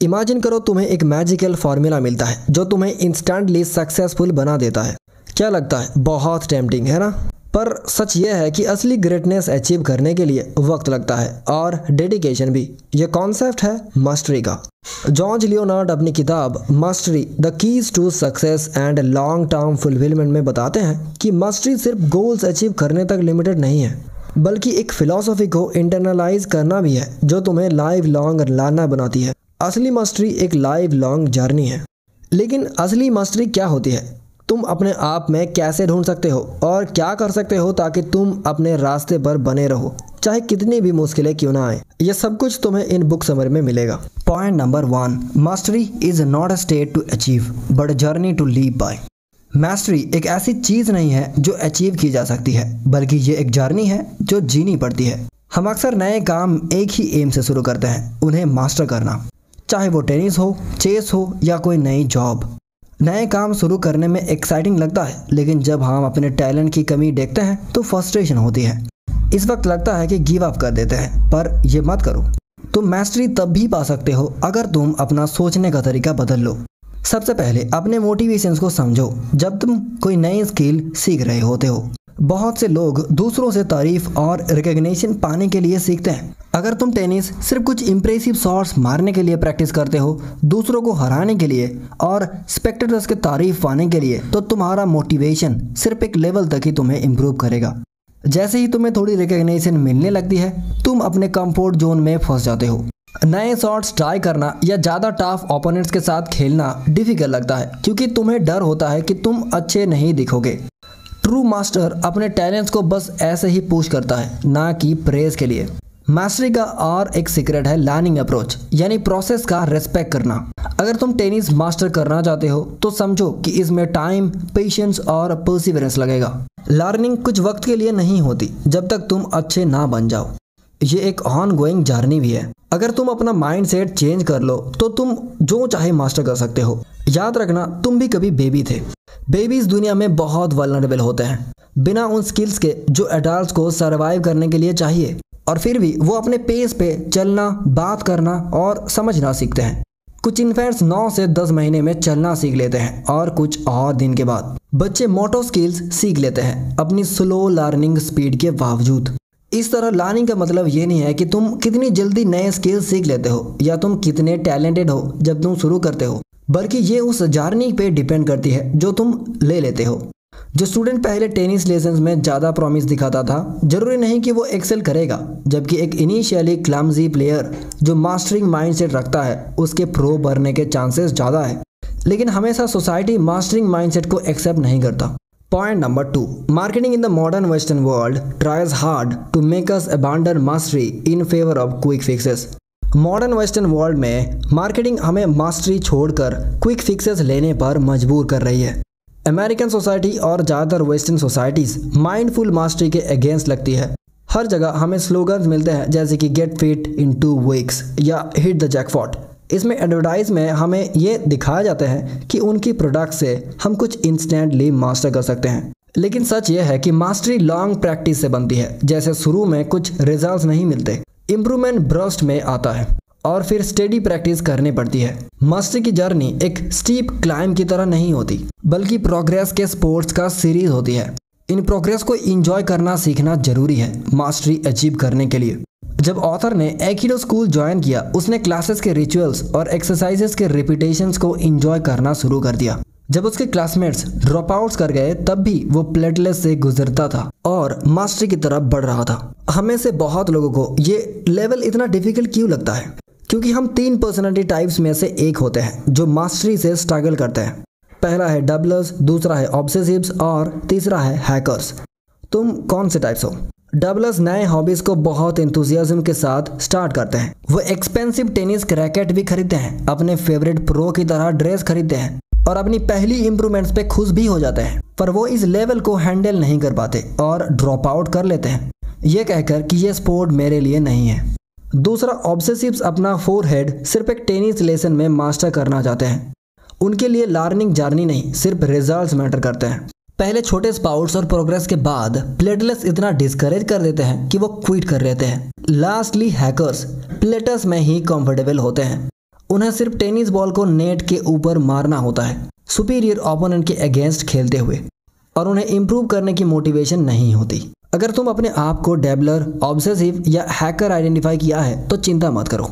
Imagine करो तुम्हें एक मैजिकल फॉर्मूला मिलता है जो तुम्हें इंस्टेंटली सक्सेसफुल बना देता है। क्या लगता है? बहुत टेम्पटिंग है ना? पर सच ये है कि असली ग्रेटनेस अचीव करने के लिए वक्त लगता है और डेडिकेशन भी। ये कॉन्सेप्ट है मास्टरी का। जॉर्ज लियोनार्ड अपनी किताब mastery the keys to success and long term fulfillment में बताते हैं कि मास्टरी सिर्फ गोल्स अचीव करने तक लिमिटेड नहीं है, बल्कि एक फिलॉसफी को इंटरनलाइज करना भी है जो तुम्हें लाइफ लॉन्ग लाना बनाती है। असली मास्टरी एक लाइफ लॉन्ग जर्नी है। लेकिन असली मास्टरी क्या होती है? तुम अपने आप में कैसे ढूंढ सकते हो और क्या कर सकते हो ताकि तुम अपने रास्ते पर बने रहो, चाहे कितनी भी मुश्किलें क्यों ना आए। ये सब कुछ तुम्हें इन बुक समरी में मिलेगा। Point number 1, mastery is not a state to achieve but a journey to live by. Mastery एक ऐसी चीज नहीं है जो अचीव की जा सकती है, बल्कि ये एक जर्नी है जो जीनी पड़ती है। हम अक्सर नए काम एक ही एम से शुरू करते हैं, उन्हें मास्टर करना। चाहे वो टेनिस हो, चेस हो या कोई नई जॉब। नए काम शुरू करने में एक्साइटिंग लगता है, लेकिन जब हम अपने टैलेंट की कमी देखते हैं तो फ्रस्ट्रेशन होती है। इस वक्त लगता है कि गिव अप कर देते हैं, पर ये मत करो। तुम मास्टरी तब भी पा सकते हो अगर तुम अपना सोचने का तरीका बदल लो। सबसे पहले अपने मोटिवेशंस को समझो। जब तुम कोई नई स्किल सीख रहे होते हो, बहुत से लोग दूसरों से तारीफ और रिकॉग्निशन पाने के लिए सीखते हैं। अगर तुम टेनिस सिर्फ कुछ इंप्रेसिव शॉट्स मारने के लिए प्रैक्टिस करते हो, दूसरों को हराने के लिए और स्पेक्टेटर्स के तारीफ पाने के लिए, तो तुम्हारा मोटिवेशन सिर्फ एक लेवल तक ही तुम्हें इम्प्रूव करेगा। जैसे ही तुम्हें थोड़ी रिकॉग्निशन मिलने लगती है, तुम अपने कंफर्ट जोन में फंस जाते हो। नए शॉट्स ट्राई करना या ज़्यादा टफ ओपोनेंट्स के साथ खेलना डिफिकल्ट लगता है, क्योंकि तुम्हें डर होता है कि तुम अच्छे नहीं दिखोगे। ट्रू मास्टर अपने टैलेंट्स को बस ऐसे ही पुश करता है, ना कि प्रेज के लिए। मास्टरी का और एक सीक्रेट है लर्निंग अप्रोच, यानी प्रोसेस का रेस्पेक्ट करना। अगर तुम टेनिस मास्टर करना चाहते हो तो समझो कि इसमें टाइम, पेशेंस और पर्सिवरेंस लगेगा। लर्निंग कुछ वक्त के लिए नहीं होती जब तक तुम अच्छे ना बन जाओ। ये एक ऑन गोइंग जर्नी भी है। अगर तुम अपना माइंड सेट चेंज कर लो तो तुम जो चाहे मास्टर कर सकते हो। याद रखना, तुम भी कभी बेबी थे। बेबीज दुनिया में बहुत वल्नरेबल होते हैं, बिना उन स्किल्स के जो एडल्ट्स को सरवाइव करने के लिए चाहिए, और फिर भी वो अपने पेस पे चलना, बात करना और समझना सीखते हैं। कुछ इन्फेंट्स 9 से 10 महीने में चलना सीख लेते हैं और कुछ और दिन के बाद बच्चे मोटो स्किल्स सीख लेते हैं अपनी स्लो लर्निंग स्पीड के बावजूद। इस तरह लर्निंग का मतलब ये नहीं है कि तुम कितनी जल्दी नए स्किल्स सीख लेते हो या तुम कितने टैलेंटेड हो जब तुम शुरू करते हो, बल्कि ये उस जर्नी पे डिपेंड करती है जो तुम ले लेते हो। जो स्टूडेंट पहले टेनिस लेसन्स में ज़्यादा प्रॉमिस दिखाता था, जरूरी नहीं कि वो एक्सेल करेगा, जबकि एक इनिशियली क्लमजी प्लेयर जो मास्टरिंग माइंडसेट रखता है उसके प्रो बनने के चांसेस ज़्यादा है। लेकिन हमेशा सोसाइटी मास्टरिंग माइंडसेट को एक्सेप्ट नहीं करता। Point number 2, marketing in the modern western world tries hard to make us abandon mastery in favour of quick fixes. Modern western world में मार्केटिंग हमें मास्टरी छोड़कर क्विक फिक्सेस लेने पर मजबूर कर रही है। अमेरिकन सोसाइटी और ज़्यादातर वेस्टर्न सोसाइटीज़ माइंडफुल मास्टरी के अगेंस्ट लगती है। हर जगह हमें स्लोगन्स मिलते हैं जैसे कि गेट फिट इन 2 वीक्स या हिट द जैकपॉट। इसमें एडवर्टाइज में हमें ये दिखाया जाता है कि उनकी प्रोडक्ट से हम कुछ इंस्टेंटली मास्टर कर सकते हैं। लेकिन सच ये है कि मास्टरी लॉन्ग प्रैक्टिस से बनती है। जैसे शुरू में कुछ रिजल्ट्स नहीं मिलते, इम्प्रूवमेंट ब्रस्ट में आता है और फिर स्टेडी प्रैक्टिस करनी पड़ती है। मास्टरी की जर्नी एक स्टीप क्लाइंब की तरह नहीं होती, बल्कि प्रोग्रेस के स्पोर्ट्स का सीरीज होती है। इन प्रोग्रेस को एंजॉय करना सीखना जरूरी है मास्टरी अचीव करने के लिए। जब ऑथर ने एकिडो स्कूल ज्वाइन किया, उसने क्लासेस के रिचुअल्स और एक्सरसाइजेस के रिपीटेशंस को एंजॉय करना शुरू कर दिया। जब उसके क्लासमेट्स ड्रॉप आउट्स कर गए, तब भी वो प्लेटलेस से गुजरता था और मास्टरी की तरफ बढ़ रहा था। हमें से बहुत लोगों को ये लेवल इतना डिफिकल्ट क्यों लगता है? क्योंकि हम 3 पर्सनालिटी टाइप्स में से एक होते हैं जो मास्टरी से स्ट्रगल करते हैं। पहला है डबलर्स, दूसरा है ऑब्सेसिव्स और तीसरा है हैकर्स। तुम कौन से टाइप्स हो? डबलर्स नए हॉबीज को बहुत एंथुसियाज्म के साथ स्टार्ट करते हैं। वो एक्सपेंसिव टेनिस रैकेट भी खरीदते हैं, अपने फेवरेट प्रो की तरह ड्रेस खरीदते हैं और अपनी पहली इंप्रूवमेंट्स पे खुश भी हो जाते हैं। पर वो इस लेवल को हैंडल नहीं कर पाते और ड्रॉप आउट कर लेते हैं, ये कहकर कि ये स्पोर्ट मेरे लिए नहीं है। दूसरा, ऑब्सेसिव्स अपना फोरहेड सिर्फ एक टेनिस लेसन में मास्टर करना चाहते हैं। उनके लिए लर्निंग जर्नी नहीं, सिर्फ रिजल्ट्स मैटर करते हैं। पहले छोटे स्पाउट्स और प्रोग्रेस के बाद प्लेटलेस इतना डिस्करेज कर देते हैं कि वो क्विट कर लेते हैं। लास्टली हैकर्स प्लेटस में ही कंफर्टेबल होते हैं उन्हें सिर्फ टेनिस बॉल को नेट के ऊपर मारना होता है सुपीरियर ओपोनेंट के अगेंस्ट खेलते हुए, और उन्हें इम्प्रूव करने की मोटिवेशन नहीं होती। अगर तुम अपने आप को डेबलर, ऑब्सेसिव या हैकर आइडेंटिफाई किया है तो चिंता मत करो।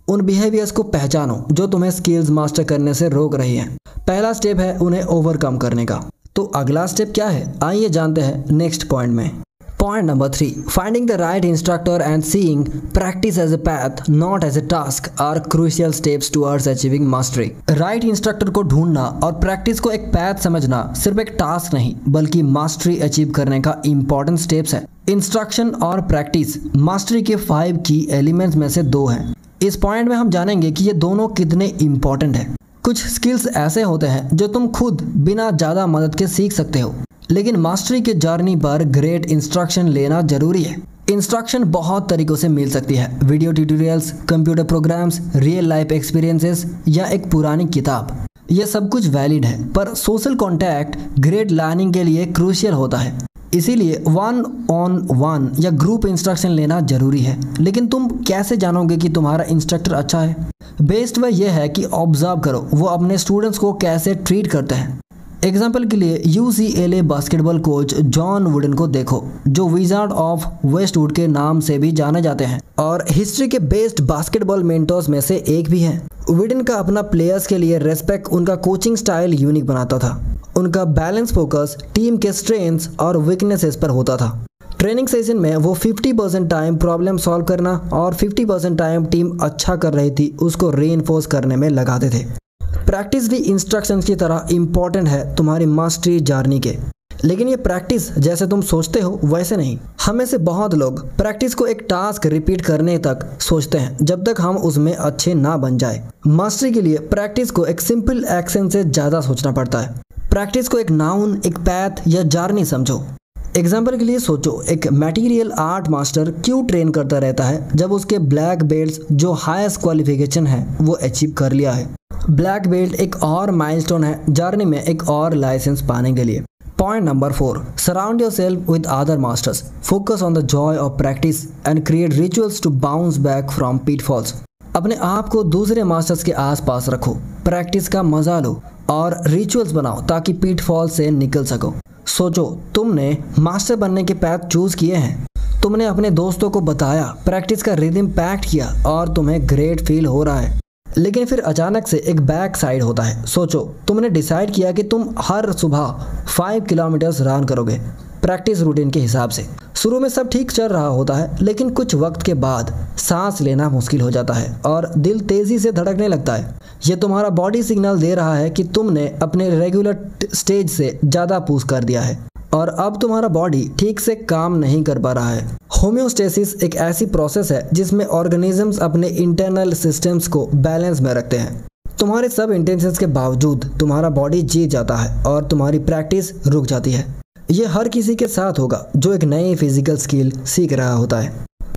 उन बिहेवियर्स को पहचानो जो तुम्हें स्किल्स मास्टर करने से रोक रही हैं। पहला स्टेप है उन्हें ओवरकम करने का। तो अगला स्टेप क्या है, आइए जानते हैं नेक्स्ट पॉइंट में। Point number 3, finding the right instructor and seeing practice as a path not as a task are crucial steps towards achieving mastery. Right instructor को ढूंढना और प्रैक्टिस को एक पैथ समझना सिर्फ एक टास्क नहीं बल्कि मास्टरी अचीव करने का इंपॉर्टेंट स्टेप्स है। इंस्ट्रक्शन और प्रैक्टिस मास्टरी के 5 की एलिमेंट्स में से 2 हैं। इस पॉइंट में हम जानेंगे कि ये दोनों कितने इंपॉर्टेंट हैं। कुछ स्किल्स ऐसे होते हैं जो तुम खुद बिना ज़्यादा मदद के सीख सकते हो, लेकिन मास्टरी के जर्नी पर ग्रेट इंस्ट्रक्शन लेना जरूरी है। इंस्ट्रक्शन बहुत तरीकों से मिल सकती है, video tutorials, computer programs, real life experiences या एक पुरानी किताब। यह सब कुछ वैलिड है, पर सोशल कॉन्टैक्ट ग्रेट लर्निंग के लिए क्रूशियल होता है। इसीलिए 1-on-1 या ग्रुप इंस्ट्रक्शन लेना जरूरी है। लेकिन तुम कैसे जानोगे कि तुम्हारा इंस्ट्रक्टर अच्छा है? बेस्ट वे यह है कि ऑब्जर्व करो वो अपने स्टूडेंट्स को कैसे ट्रीट करते हैं। एग्जाम्पल के लिए UCLA basketball coach John wooden को देखो, जो विजार्ड ऑफ वेस्टवुड के नाम से भी जाने जाते हैं और हिस्ट्री के बेस्ट बास्केटबॉल मेंटर्स में से एक भी हैं। वुडन का अपना प्लेयर्स के लिए रेस्पेक्ट उनका कोचिंग स्टाइल यूनिक बनाता था। उनका बैलेंस फोकस टीम के स्ट्रेंथ्स और वीकनेसेस पर होता था। ट्रेनिंग सेशन में वो 50% टाइम प्रॉब्लम सॉल्व करना और 50% टाइम टीम अच्छा कर रही थी उसको रीइंफोर्स करने में लगाते थे। प्रैक्टिस भी इंस्ट्रक्शंस की तरह इंपॉर्टेंट है तुम्हारी मास्टरी जर्नी के, लेकिन ये प्रैक्टिस जैसे तुम सोचते हो वैसे नहीं। हमें से बहुत लोग प्रैक्टिस को एक टास्क रिपीट करने तक सोचते हैं जब तक हम उसमें अच्छे ना बन जाए। मास्टरी के लिए प्रैक्टिस को एक सिंपल एक्शन से ज़्यादा सोचना पड़ता है। प्रैक्टिस को एक नाउन, एक पैथ या जर्नी समझो। एग्जाम्पल के लिए सोचो, एक मटेरियल आर्ट मास्टर क्यों ट्रेन करता रहता है जब उसके ब्लैक बेल्ट्स जो हाईएस्ट क्वालिफिकेशन है वो अचीव कर लिया है। ब्लैक बेल्ट एक और माइलस्टोन है जर्नी में एक और लाइसेंस पाने के लिए। Point number 4, surround yourself with other masters, focus on the joy of practice and create rituals to bounce back from pitfalls. अपने आप को दूसरे मास्टर्स के आसपास रखो, प्रैक्टिस का मजा लो और रिचुअल्स बनाओ ताकि पिटफॉल से निकल सको। सोचो, तुमने मास्टर बनने के पैथ चूज किए हैं, तुमने अपने दोस्तों को बताया, प्रैक्टिस का रिदम पैक्ट किया और तुम्हें ग्रेट फील हो रहा है, लेकिन फिर अचानक से एक बैक साइड होता है। सोचो, तुमने डिसाइड किया कि तुम हर सुबह 5 किलोमीटर्स रन करोगे प्रैक्टिस रूटीन के हिसाब से। शुरू में सब ठीक चल रहा होता है, लेकिन कुछ वक्त के बाद सांस लेना मुश्किल हो जाता है और दिल तेजी से धड़कने लगता है। ये तुम्हारा बॉडी सिग्नल दे रहा है कि तुमने अपने रेगुलर स्टेज से ज़्यादा पुश कर दिया है और अब तुम्हारा बॉडी ठीक से काम नहीं कर पा रहा है। होम्योस्टेसिस एक ऐसी प्रोसेस है जिसमें ऑर्गेनिजम्स अपने इंटरनल सिस्टम्स को बैलेंस में रखते हैं। तुम्हारे सब इंटेंशंस के बावजूद तुम्हारा बॉडी जीत जाता है और तुम्हारी प्रैक्टिस रुक जाती है। ये हर किसी के साथ होगा जो एक नई फिजिकल स्किल सीख रहा होता है।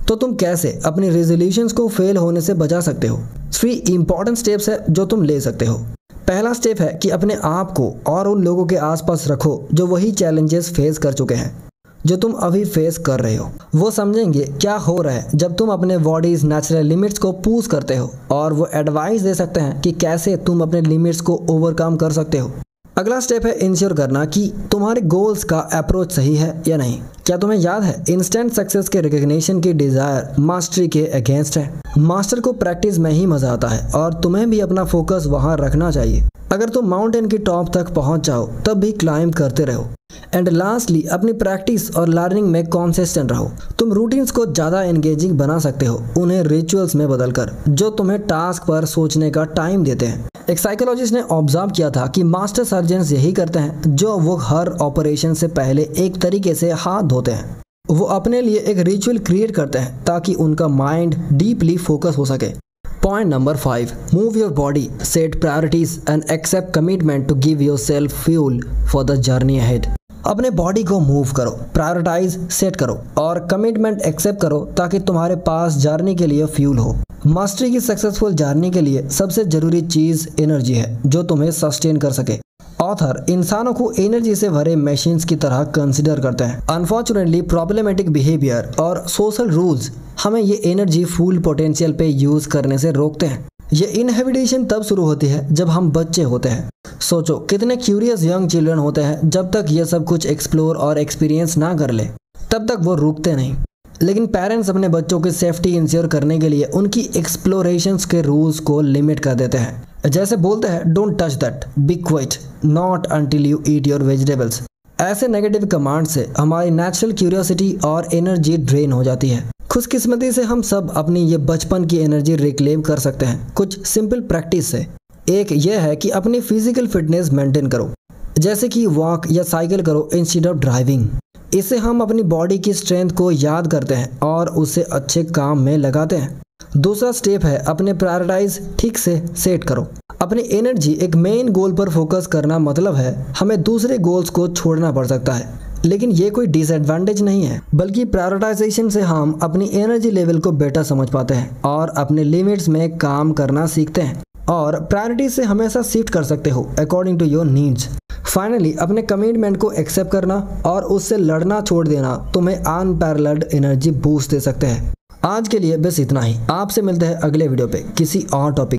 तो तुम कैसे अपनी रेजोल्यूशंस को फेल होने से बचा सकते हो? 3 इंपॉर्टेंट स्टेप्स है जो तुम ले सकते हो। पहला स्टेप है कि अपने आप को और उन लोगों के आसपास रखो जो वही चैलेंजेस फेस कर चुके हैं जो तुम अभी फेस कर रहे हो। वो समझेंगे क्या हो रहा है जब तुम अपने बॉडीज नेचुरल लिमिट्स को पुश करते हो और वो एडवाइस दे सकते हैं कि कैसे तुम अपने लिमिट्स को ओवरकम कर सकते हो। अगला स्टेप है इंश्योर करना कि तुम्हारे गोल्स का अप्रोच सही है या नहीं। क्या तुम्हें याद है इंस्टेंट सक्सेस के रिकग्निशन की डिजायर मास्टरी के अगेंस्ट है। मास्टर को प्रैक्टिस में ही मजा आता है और तुम्हें भी अपना फोकस वहां रखना चाहिए। अगर तुम माउंटेन की टॉप तक पहुंच जाओ तब भी क्लाइंब करते रहो। एंड लास्टली, अपनी प्रैक्टिस और लर्निंग में कॉन्सिस्टेंट रहो। तुम रूटीन्स को ज़्यादा एंगेजिंग बना सकते हो उन्हें रिचुअल्स में बदलकर, जो तुम्हें टास्क पर सोचने का टाइम देते हैं। एक साइकोलॉजिस्ट ने ऑब्जर्व किया था कि मास्टर सर्जन्स यही करते हैं जो वो हर ऑपरेशन से पहले एक तरीके से हाथ धोते हैं। वो अपने लिए एक रिचुअल क्रिएट करते हैं ताकि उनका माइंड डीपली फोकस हो सके। Point number 5, move your body, set priorities and accept commitment to give yourself fuel for the journey ahead. अपने बॉडी को मूव करो, प्रायोरिटाइज सेट करो और कमिटमेंट एक्सेप्ट करो ताकि तुम्हारे पास जर्नी के लिए फ्यूल हो। मास्टरी की सक्सेसफुल जर्नी के लिए सबसे जरूरी चीज एनर्जी है जो तुम्हें सस्टेन कर सके। ऑथर इंसानों को एनर्जी से भरे मशीन्स की तरह कंसिडर करते हैं। अनफॉर्चुनेटली प्रॉब्लमेटिक बिहेवियर और सोशल रूल्स हमें ये एनर्जी फुल पोटेंशियल पे यूज करने से रोकते हैं। ये इनहिबिशन तब शुरू होती है जब हम बच्चे होते हैं। सोचो कितने क्यूरियस यंग चिल्ड्रन होते हैं, जब तक ये सब कुछ एक्सप्लोर और एक्सपीरियंस ना कर ले तब तक वो रुकते नहीं। लेकिन पेरेंट्स अपने बच्चों की सेफ्टी इंश्योर करने के लिए उनकी एक्सप्लोरेशंस के रूल्स को लिमिट कर देते हैं। जैसे बोलते हैं don't touch that, be quiet, not until you eat your vegetables. ऐसे नेगेटिव कमांड से हमारी नेचुरल क्यूरियोसिटी और एनर्जी ड्रेन हो जाती है। खुशकिस्मती से हम सब अपनी ये बचपन की एनर्जी रिक्लेम कर सकते हैं कुछ सिंपल प्रैक्टिस से। एक यह है कि अपनी फिजिकल फिटनेस मेंटेन करो, जैसे कि वॉक या साइकिल करो इंस्टेड ऑफ ड्राइविंग। इससे हम अपनी बॉडी की स्ट्रेंथ को याद करते हैं और उसे अच्छे काम में लगाते हैं। दूसरा स्टेप है अपने प्रायोरिटाइज ठीक से सेट करो। अपनी एनर्जी एक मेन गोल पर फोकस करना मतलब है हमें दूसरे गोल्स को छोड़ना पड़ सकता है, लेकिन ये कोई डिसएडवांटेज नहीं है, बल्कि प्रायोरिटाइजेशन से हम अपनी एनर्जी लेवल को बेटर समझ पाते हैं और अपने लिमिट्स में काम करना सीखते हैं और प्रायोरिटी से हमेशा शिफ्ट कर सकते हो according to your needs. Finally अपने कमिटमेंट को एक्सेप्ट करना और उससे लड़ना छोड़ देना तुम्हें अनपैरेलल्ड एनर्जी बूस्ट दे सकते हैं। आज के लिए बस इतना ही। आपसे मिलते हैं अगले वीडियो पे किसी और टॉपिक